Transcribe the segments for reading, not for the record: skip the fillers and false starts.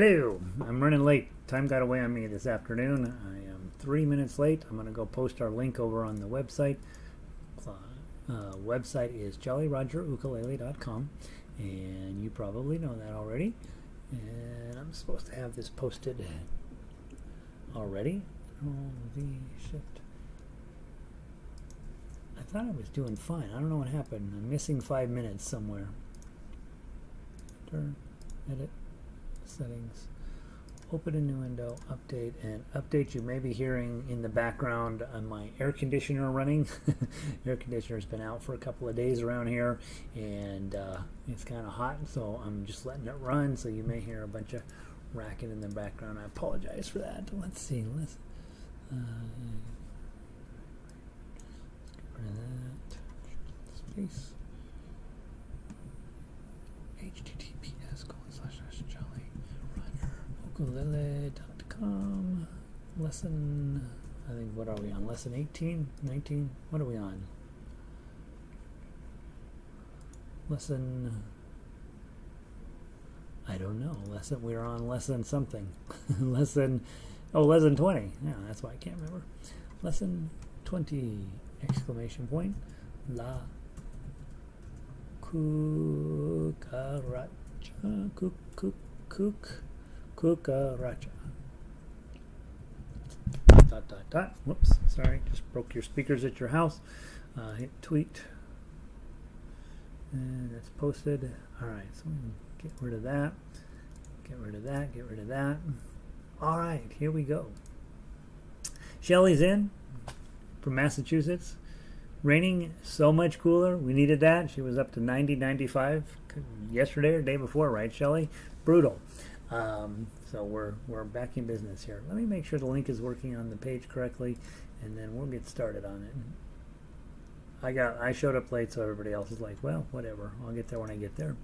Hello, I'm running late. Time got away on me this afternoon. I am 3 minutes late. I'm going to go post our link over on the website. Website is jollyrogerukulele.com, and you probably know that already. And I'm supposed to have this posted already. Holy shit. I thought I was doing fine. I don't know what happened. I'm missing 5 minutes somewhere. Turn, edit, settings, open a new window, update, and update. You may be hearing in the background my air conditioner running. Air conditioner's been out for a couple of days around here, and it's kind of hot, so I'm just letting it run, so you may hear a bunch of racket in the background. I apologize for that. Let's see. Let's get rid of that. Space. https://jollyrogerukulele.com. Lesson, I think, what are we on? Lesson 18? 19? What are we on? Lesson, I don't know. We're on lesson something. lesson 20. Yeah, that's why I can't remember. Lesson 20, exclamation point. La Cucaracha. Cucaracha. Dot. Whoops, sorry, just broke your speakers at your house. Hit tweet. And it's posted. Alright, so we can get rid of that. Get rid of that. Alright, here we go. Shelly's in from Massachusetts. Raining so much cooler. We needed that. She was up to 90, 95 yesterday or day before, right, Shelly? Brutal. So we're back in business here. Let me make sure the link is working on the page correctly, and then we'll get started on it. I showed up late, so everybody else is like, well, whatever. I'll get there when I get there.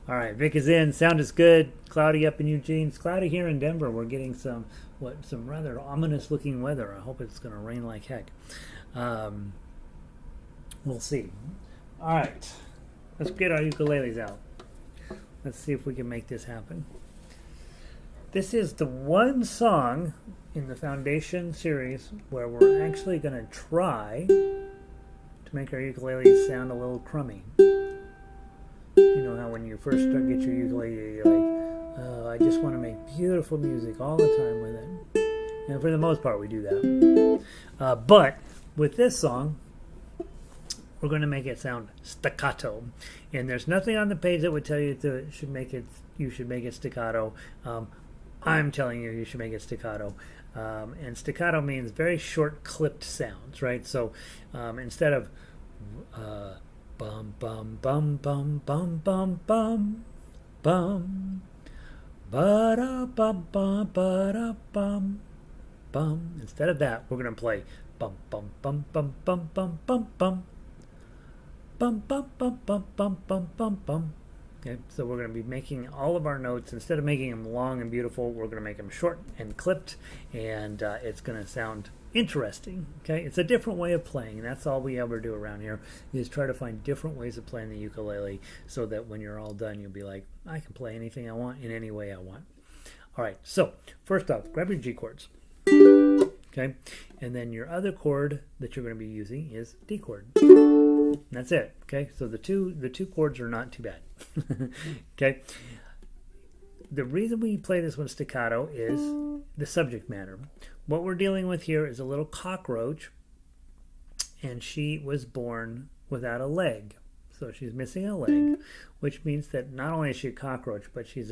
All right, Vic is in. Sound is good. Cloudy up in Eugene. It's cloudy here in Denver. We're getting some rather ominous looking weather. I hope it's going to rain like heck. We'll see. All right, let's get our ukuleles out. Let's see if we can make this happen. This is the one song in the Foundation series where we're actually going to try to make our ukuleles sound a little crummy. You know how when you first get your ukulele, you're like, oh, I just want to make beautiful music all the time with it. And for the most part, we do that. But with this song, we're going to make it sound staccato, and there's nothing on the page that would tell you you should make it staccato. I'm telling you should make it staccato, and staccato means very short, clipped sounds, right? So instead of bum bum bum bum bum bum bum bum ba da bum bum ba da bum bum, instead of that, we're going to play bum bum bum bum bum bum bum bum. Bum bum bum bum bum bum bum bum. Okay, so we're going to be making all of our notes, instead of making them long and beautiful, we're going to make them short and clipped, and it's going to sound interesting. Okay, it's a different way of playing, and that's all we ever do around here, is try to find different ways of playing the ukulele, so that when you're all done, you'll be like, I can play anything I want in any way I want. All right, so first off, grab your G chords. Okay, and then your other chord that you're going to be using is D chord. That's it. Okay, so the two chords are not too bad. Okay, the reason we play this one staccato is the subject matter. What we're dealing with here is a little cockroach, and she was born without a leg, so she's missing a leg, which means that not only is she a cockroach, but she's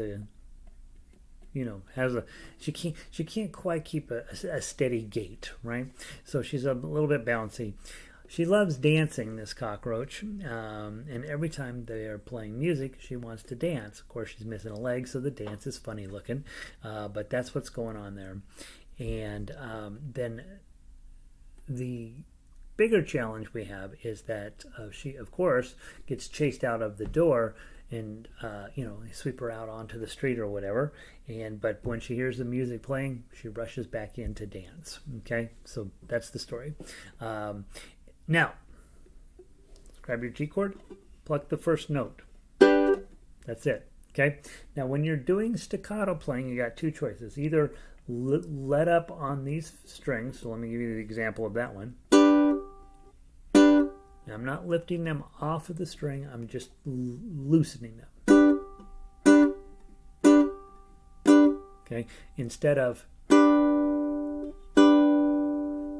she can't quite keep a steady gait, right? So she's a little bit bouncy. She loves dancing, this cockroach, and every time they are playing music, she wants to dance. Of course, she's missing a leg, so the dance is funny looking, but that's what's going on there. And then the bigger challenge we have is that she, of course, gets chased out of the door, and sweep her out onto the street or whatever. But when she hears the music playing, she rushes back in to dance. Okay, so that's the story. Now, grab your G chord, pluck the first note. That's it. Okay, now when you're doing staccato playing, you got two choices. Either let up on these strings, so let me give you the example of that one. Now, I'm not lifting them off of the string, I'm just loosening them. Okay, instead of, you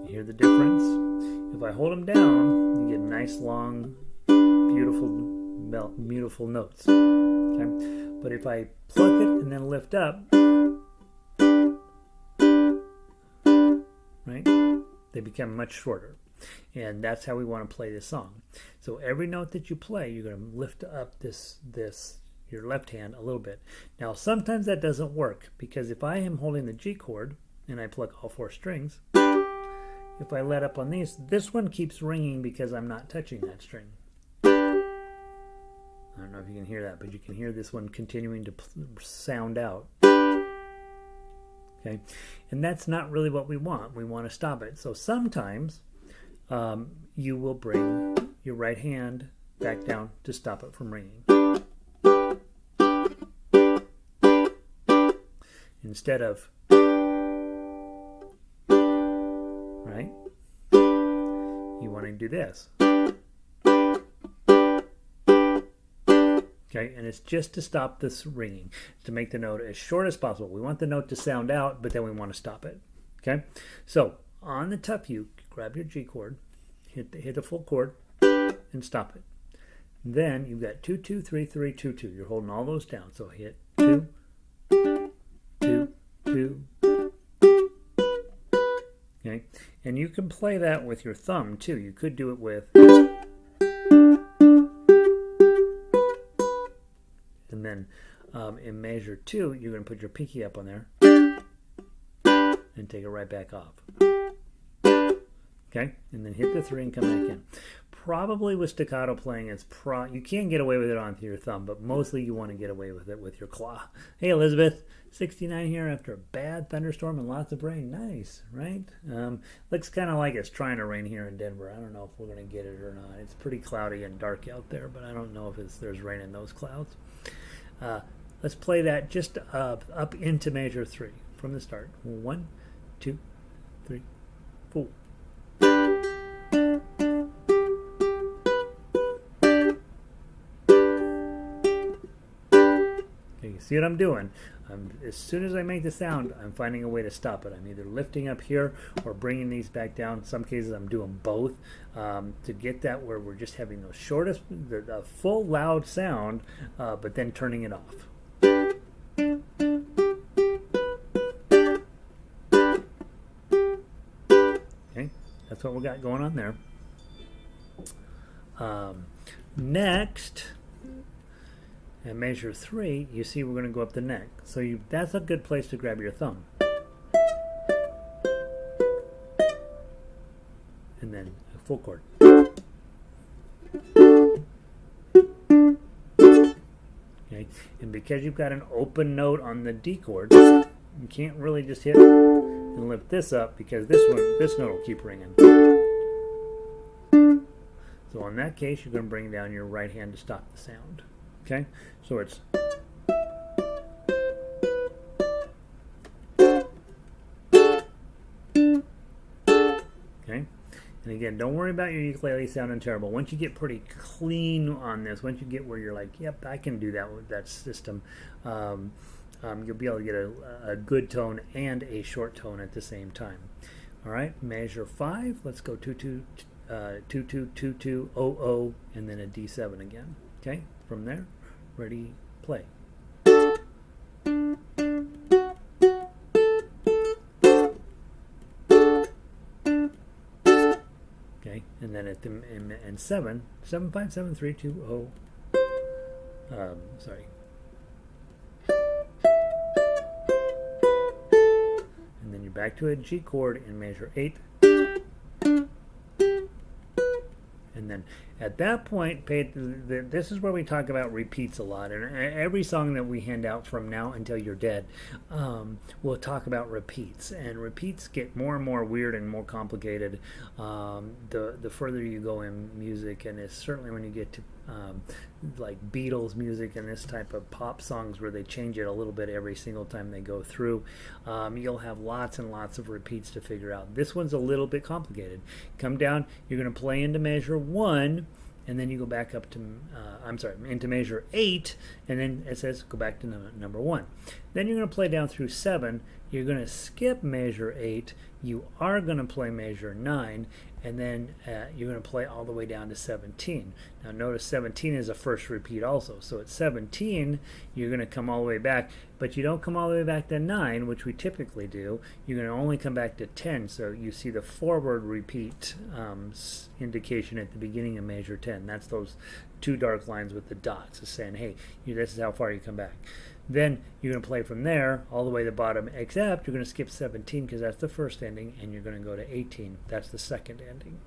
hear the difference? If I hold them down, you get nice, long, beautiful notes. Okay? But if I pluck it and then lift up, right, they become much shorter. And that's how we want to play this song. So every note that you play, you're going to lift up your left hand a little bit. Now sometimes that doesn't work, because if I am holding the G chord and I pluck all four strings, if I let up on these, this one keeps ringing because I'm not touching that string. I don't know if you can hear that, but you can hear this one continuing to sound out. Okay, and that's not really what we want. We want to stop it. So sometimes you will bring your right hand back down to stop it from ringing. Instead of, right, you want to do this. Okay, and it's just to stop this ringing, to make the note as short as possible. We want the note to sound out, but then we want to stop it. Okay, so on the tuff uke, grab your G chord, hit the full chord, and stop it. Then you've got 2 2 3 3 2 2. You're holding all those down. So hit 2 2 2. Okay, and you can play that with your thumb too. You could do it with. And then in measure 2, you're going to put your pinky up on there and take it right back off. Okay, and then hit the 3 and come back in. Probably with staccato playing, you can get away with it onto your thumb, but mostly you want to get away with it with your claw. Hey Elizabeth, 69 here after a bad thunderstorm and lots of rain. Nice, right? Looks kind of like it's trying to rain here in Denver. I don't know if we're going to get it or not. It's pretty cloudy and dark out there, but I don't know if there's rain in those clouds. Let's play that just up into measure 3 from the start. 1 2 3 4. You see what I'm doing? As soon as I make the sound, I'm finding a way to stop it. I'm either lifting up here or bringing these back down. In some cases, I'm doing both to get that where we're just having the shortest, the full loud sound, but then turning it off. Okay, that's what we got going on there. Next. At measure 3, you see we're going to go up the neck. So that's a good place to grab your thumb. And then a full chord. Okay, and because you've got an open note on the D chord, you can't really just hit and lift this up because this note will keep ringing. So in that case, you're going to bring down your right hand to stop the sound. Okay, so it's okay, and again, don't worry about your ukulele sounding terrible. Once you get pretty clean on this, once you get where you're like, yep, I can do that with that system, you'll be able to get a good tone and a short tone at the same time. All right, measure 5. Let's go 2 2 2 2 2 2 0 0, and then a D7 again. Okay, from there, ready, play. Okay, and then at the and 7 7 5 7 3 2 0. Sorry. And then you're back to a G chord in measure 8. And then at that point, this is where we talk about repeats a lot. And every song that we hand out from now until you're dead, we'll talk about repeats. And repeats get more and more weird and more complicated the further you go in music. And it's certainly when you get like Beatles music and this type of pop songs where they change it a little bit every single time they go through. You'll have lots and lots of repeats to figure out. This one's a little bit complicated. Come down, you're going to play into measure 1, and then you go back up to, into measure 8, and then it says go back to number 1. Then you're going to play down through 7. You're going to skip measure 8. You are going to play measure 9, and then you're going to play all the way down to 17. Now notice 17 is a first repeat also. So at 17, you're going to come all the way back, but you don't come all the way back to 9, which we typically do. You're going to only come back to 10, so you see the forward repeat indication at the beginning of measure 10. That's those 2 dark lines with the dots. It's saying, hey, this is how far you come back. Then you're going to play from there all the way to the bottom, except you're going to skip 17 because that's the first ending, and you're going to go to 18. That's the second ending.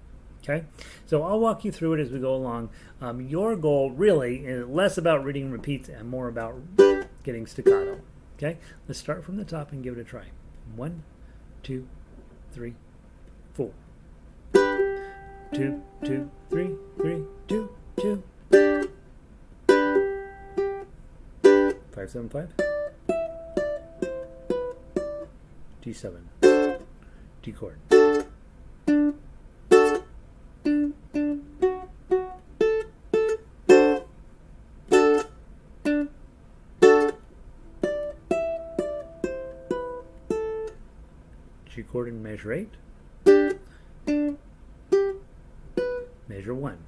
Okay? So I'll walk you through it as we go along. Your goal really is less about reading repeats and more about getting staccato. Okay? Let's start from the top and give it a try. 1, 2, 3, 4. 2, 2, 3, 3, 2, 2. 5, 7, 5. G7. G chord. G chord in measure 8. Measure 1.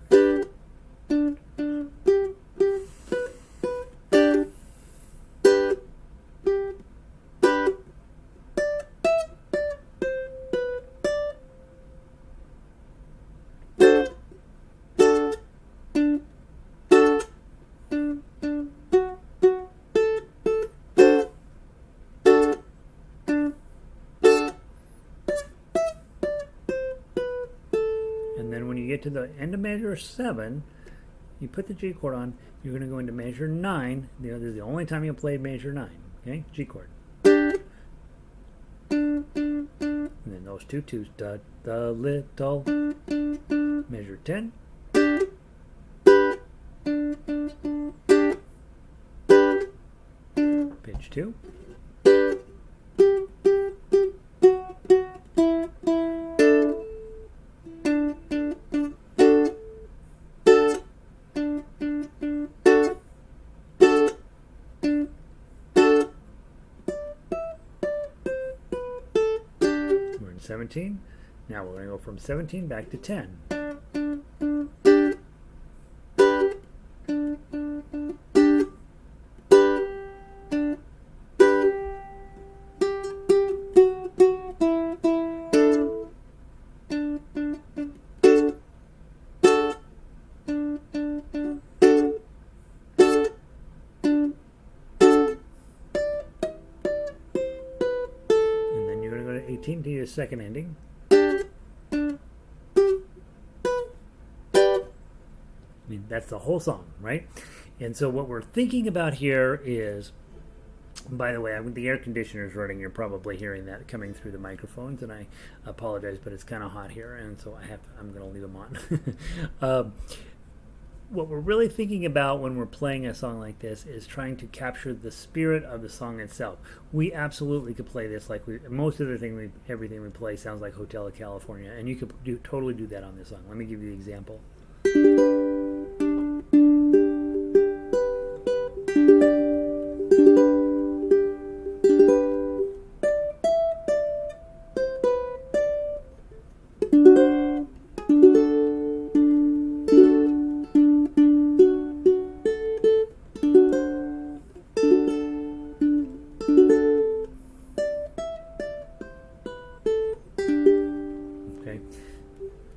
And then when you get to the end of measure 7, you put the G chord on, you're going to go into measure 9. This is the only time you'll play measure 9. Okay? G chord. And then those 2 twos. Da, da, little. Measure 10. Pitch 2. We're in 17. Now we're going to go from 17 back to 10. To your second ending. I mean, that's the whole song, right? And so what we're thinking about here is, by the way, the air conditioner is running. You're probably hearing that coming through the microphones, and I apologize, but it's kind of hot here, and so I'm going to leave them on. What we're really thinking about when we're playing a song like this is trying to capture the spirit of the song itself. We absolutely could play this like everything we play sounds like Hotel California, and you could totally do that on this song. Let me give you the example.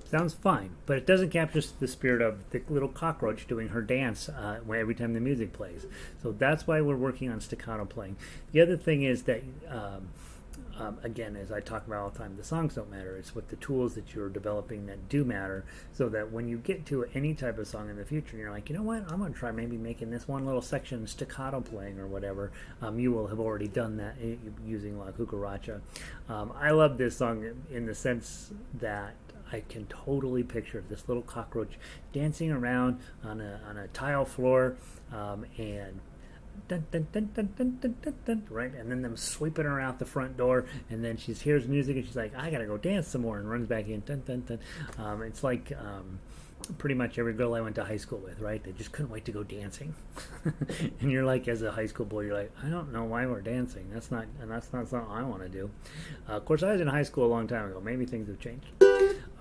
Sounds fine, but it doesn't capture the spirit of the little cockroach doing her dance every time the music plays. So that's why we're working on staccato playing. The other thing is that, again, as I talk about all the time, the songs don't matter. It's what the tools that you're developing that do matter, so that when you get to any type of song in the future, and you're like, you know what, I'm going to try maybe making this one little section staccato playing or whatever, you will have already done that using La Cucaracha. I love this song in the sense that I can totally picture this little cockroach dancing around on a tile floor, and dun, dun, dun, dun, dun, dun, dun, dun, right, and then them sweeping her out the front door, and then she hears music and she's like, I gotta go dance some more, and runs back in. Dun, dun, dun. It's like pretty much every girl I went to high school with, right? They just couldn't wait to go dancing. And you're like, as a high school boy, you're like, I don't know why we're dancing. That's not something I want to do. Of course, I was in high school a long time ago. Maybe things have changed.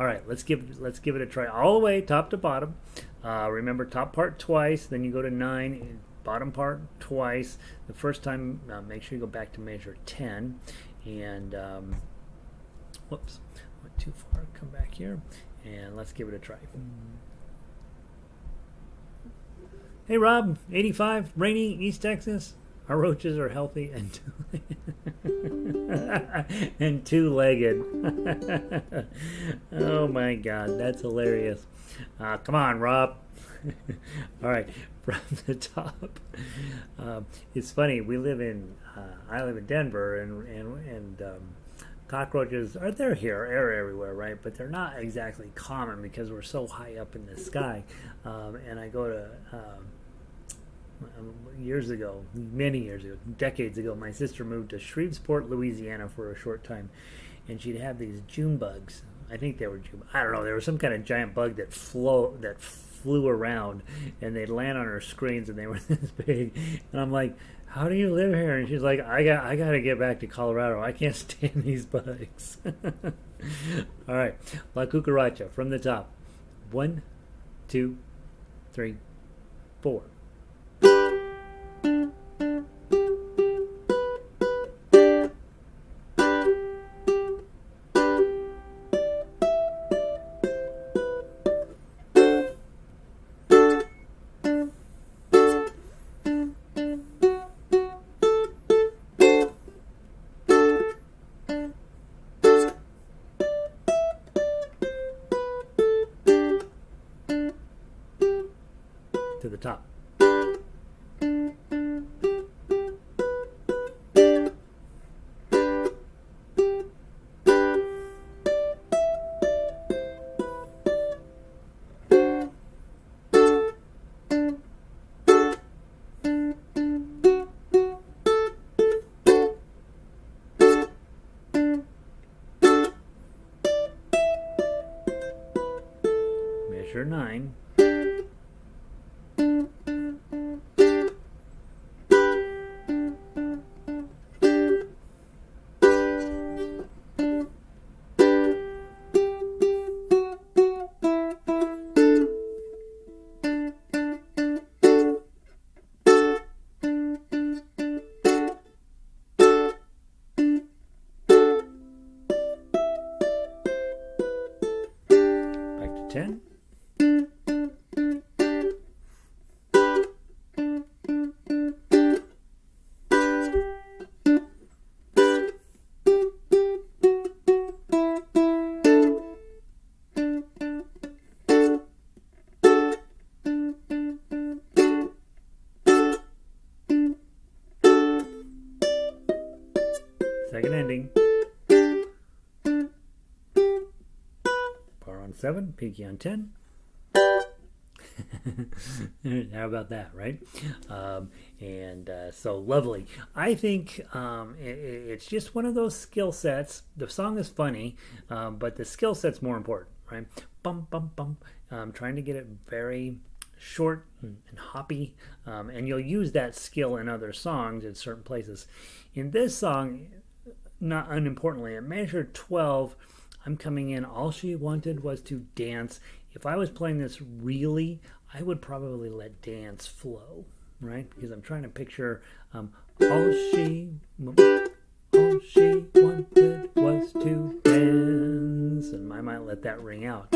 All right, let's give it a try all the way, top to bottom. Remember, top part twice, then you go to 9. Bottom part twice. The first time, make sure you go back to measure 10. And whoops, went too far. Come back here, and let's give it a try. Hey Rob, 85, rainy, East Texas. Our roaches are healthy and and two-legged. Oh my God, that's hilarious. Come on, Rob. All right, from the top. It's funny. I live in Denver, and cockroaches they're everywhere, right? But they're not exactly common because we're so high up in the sky. And I go to many years ago, decades ago, my sister moved to Shreveport, Louisiana for a short time, and she'd have these June bugs. I think they were June. I don't know. There was some kind of giant bug that flew around, and they'd land on her screens, and they were this big. And I'm like, how do you live here? And she's like, I got to get back to Colorado. I can't stand these bugs. All right, La Cucaracha from the top. 1, 2, 3, 4. To the top. Measure 9. Back to 10. Second ending. Bar on 7, pinky on 10. How about that, right? So lovely. I think it's just one of those skill sets. The song is funny, but the skill set's more important, right? Bum, bum, bum. Trying to get it very short and hoppy, and you'll use that skill in other songs in certain places. In this song, not unimportantly, at measure 12, I'm coming in. All she wanted was to dance. If I was playing this really, I would probably let dance flow, right? Because I'm trying to picture all she wanted was to dance, and I might let that ring out.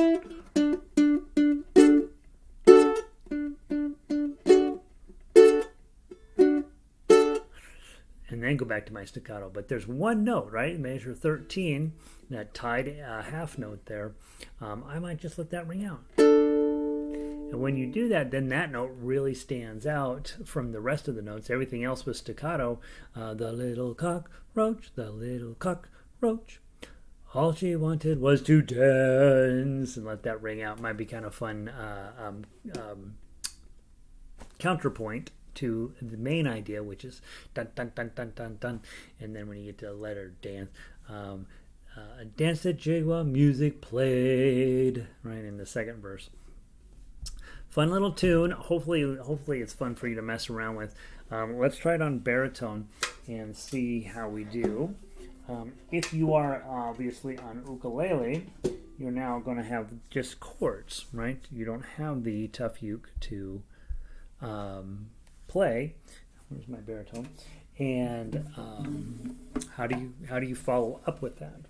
And then go back to my staccato. But there's one note, right? Measure 13, that tied half note there. I might just let that ring out. And when you do that, then that note really stands out from the rest of the notes. Everything else was staccato. The little cockroach, All she wanted was to dance, and let that ring out. Might be kind of fun counterpoint to the main idea, which is dun dun dun dun dun dun, and then when you get to the letter dance, dance the jig while music played, right in the second verse. Fun little tune. Hopefully it's fun for you to mess around with. Let's try it on baritone and see how we do. If you are obviously on ukulele, you're now going to have just chords, right? You don't have the tough uke to play. Where's my baritone? And how do you follow up with that?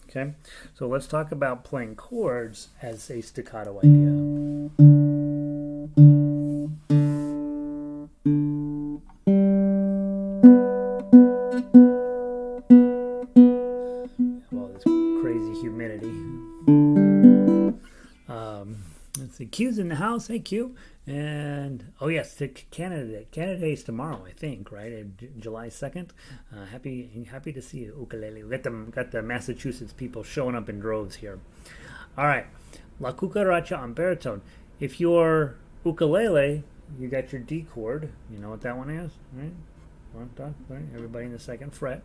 Okay, so let's talk about playing chords as a staccato idea. Well, this crazy humidity. Let's see, Q's in the house. Hey, Q. And oh yes, the Canada Day is tomorrow, I think, right? July 2nd. Happy to see you, ukulele. We got the Massachusetts people showing up in droves here. All right, La Cucaracha on baritone. If you're ukulele, you got your D chord. You know what that one is, right? Right? Everybody in the second fret,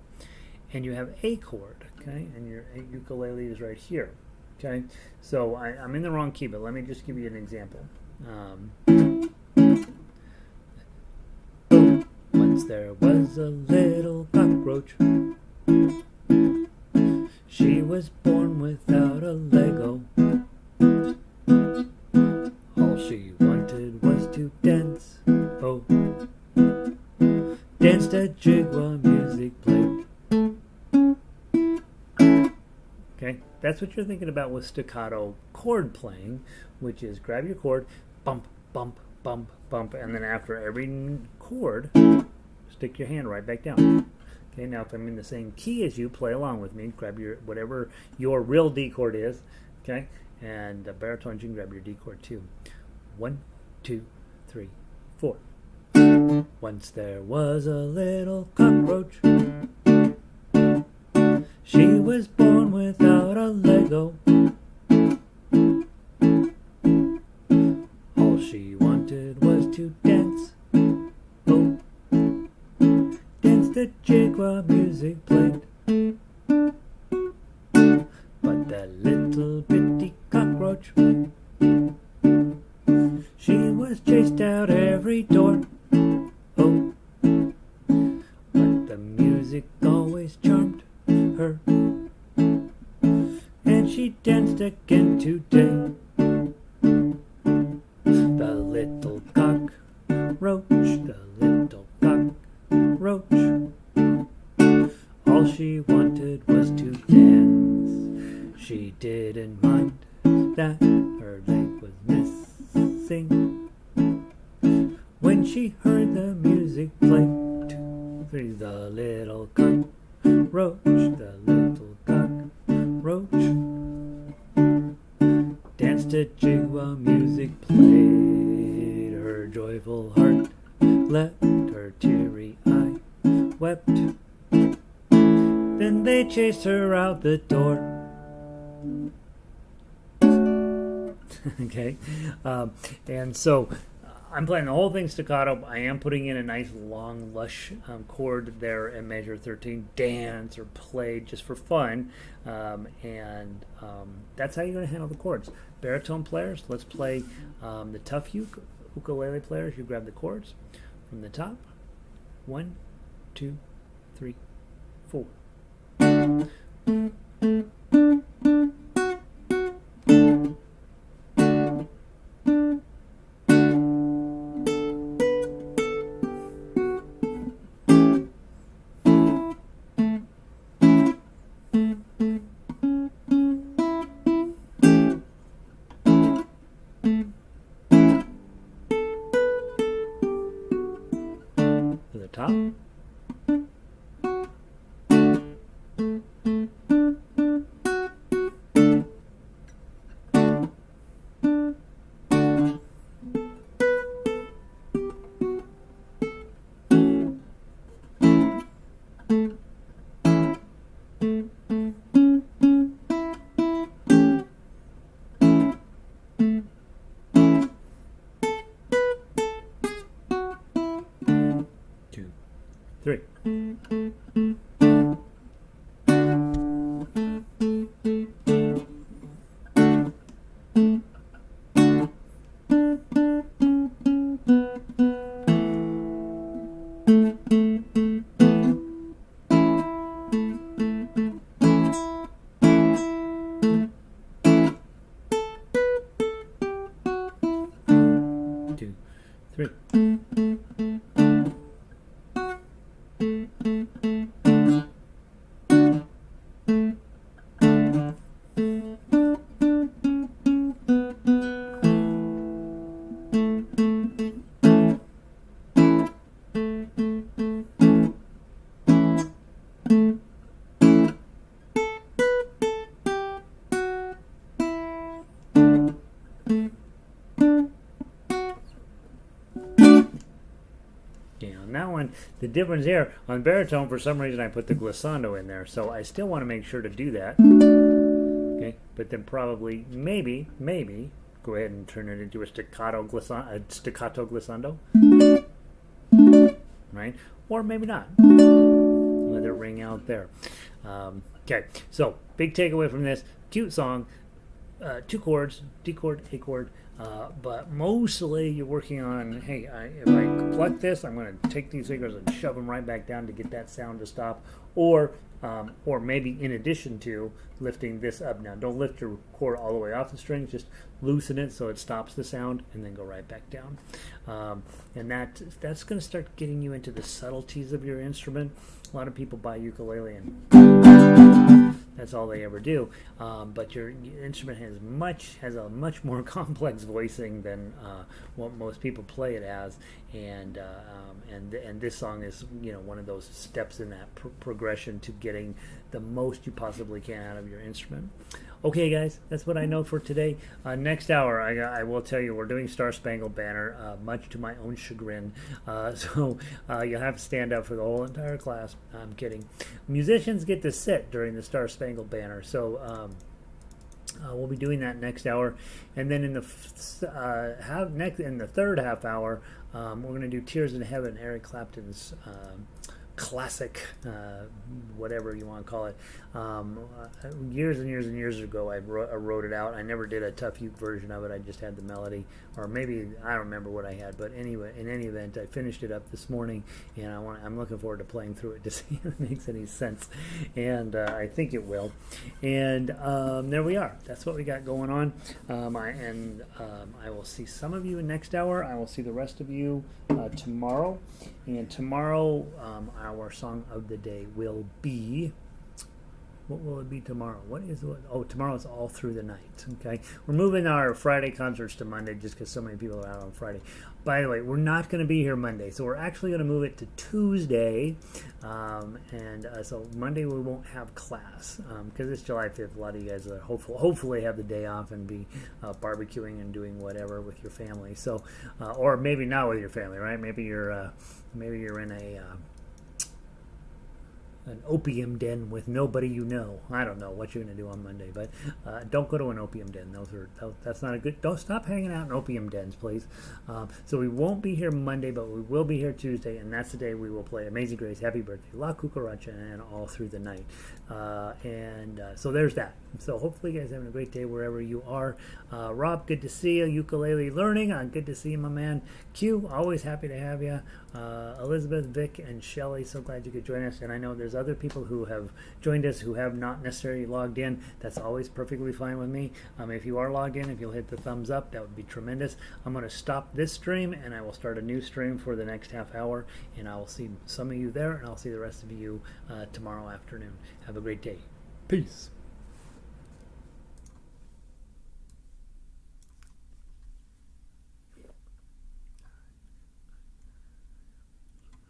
and you have A chord, okay? And your ukulele is right here, okay? So I'm in the wrong key, but let me just give you an example. Once there was a little cockroach. She was born without a Lego. All she wanted was to dance. Oh, danced a jig while music played. Okay, that's what you're thinking about with staccato chord playing, which is grab your chord, bump, bump, bump, bump, and then after every chord, stick your hand right back down. Okay, now if I'm in the same key as you, play along with me. Grab your whatever your real D chord is, okay, and baritone, you can grab your D chord too. 1, 2, 3, 4. Once there was a little cockroach. She was born without a Lego. All she wanted was to dance. Oh, dance the jig while music played. But that little bitty cockroach, she was chased out every door. Oh, but the music always charmed her, and she danced again today. The little cockroach, all she wanted was to dance. She didn't mind that her leg was missing when she heard the music play. 2, 3, the little cockroach, danced a jig while music played. Her joyful heart leapt, her teary eye wept. Then they chased her out the door. Okay, and so I'm playing the whole thing staccato. I am putting in a nice long lush chord there in measure 13, dance or play just for fun, and that's how you're going to handle the chords. Baritone players, let's play the tough ukulele players. You grab the chords from the top. 1, 2, 3, 4. To the top. 3. Two, three. On that one, the difference there, on baritone, for some reason I put the glissando in there, so I still want to make sure to do that. Okay, but then probably, maybe, go ahead and turn it into a staccato glissando, right? Or maybe not. Let it ring out there. Okay, so big takeaway from this, cute song, 2 chords, D chord, A chord, but mostly you're working on, hey, if I pluck this, I'm going to take these fingers and shove them right back down to get that sound to stop, or maybe in addition to lifting this up. Now, don't lift your chord all the way off the string, just loosen it so it stops the sound, and then go right back down. And that's going to start getting you into the subtleties of your instrument. A lot of people buy ukulele and that's all they ever do. But your instrument has a much more complex voicing than what most people play it as, and this song is one of those steps in that progression to getting the most you possibly can out of your instrument. Okay, guys, that's what I know for today. Next hour, I will tell you, we're doing Star Spangled Banner, much to my own chagrin. So you'll have to stand up for the whole entire class. I'm kidding. Musicians get to sit during the Star Spangled Banner. So we'll be doing that next hour, and then in the third half hour, we're going to do Tears in Heaven, Eric Clapton's classic, whatever you want to call it. Years and years and years ago, I wrote it out. I never did a tough uke version of it. I just had the melody, or maybe I don't remember what I had. But anyway, in any event, I finished it up this morning, and I'm looking forward to playing through it to see if it makes any sense. And I think it will. And there we are. That's what we got going on. I will see some of you in next hour. I will see the rest of you tomorrow. And tomorrow, our song of the day will be... What will it be tomorrow? Tomorrow is All Through the Night. Okay, we're moving our Friday concerts to Monday just because so many people are out on Friday. By the way, we're not going to be here Monday, so we're actually going to move it to Tuesday. So Monday we won't have class because it's July 5th. A lot of you guys hopefully have the day off and be barbecuing and doing whatever with your family. So, or maybe not with your family, right? Maybe you're in an opium den with nobody you know. I don't know what you're going to do on Monday, but don't go to an opium den. That's not a good... Don't stop hanging out in opium dens, please. So we won't be here Monday, but we will be here Tuesday, and that's the day we will play Amazing Grace, Happy Birthday, La Cucaracha, and All Through the Night. So there's that. So hopefully you guys are having a great day wherever you are. Rob, good to see you. Ukulele Learning, good to see you, my man. Q, always happy to have you. Elizabeth, Vic, and Shelly, so glad you could join us. And I know there's other people who have joined us who have not necessarily logged in. That's always perfectly fine with me. If you are logged in, if you'll hit the thumbs up, that would be tremendous. I'm going to stop this stream, and I will start a new stream for the next half hour. And I will see some of you there, and I'll see the rest of you tomorrow afternoon. Have a great day. Peace.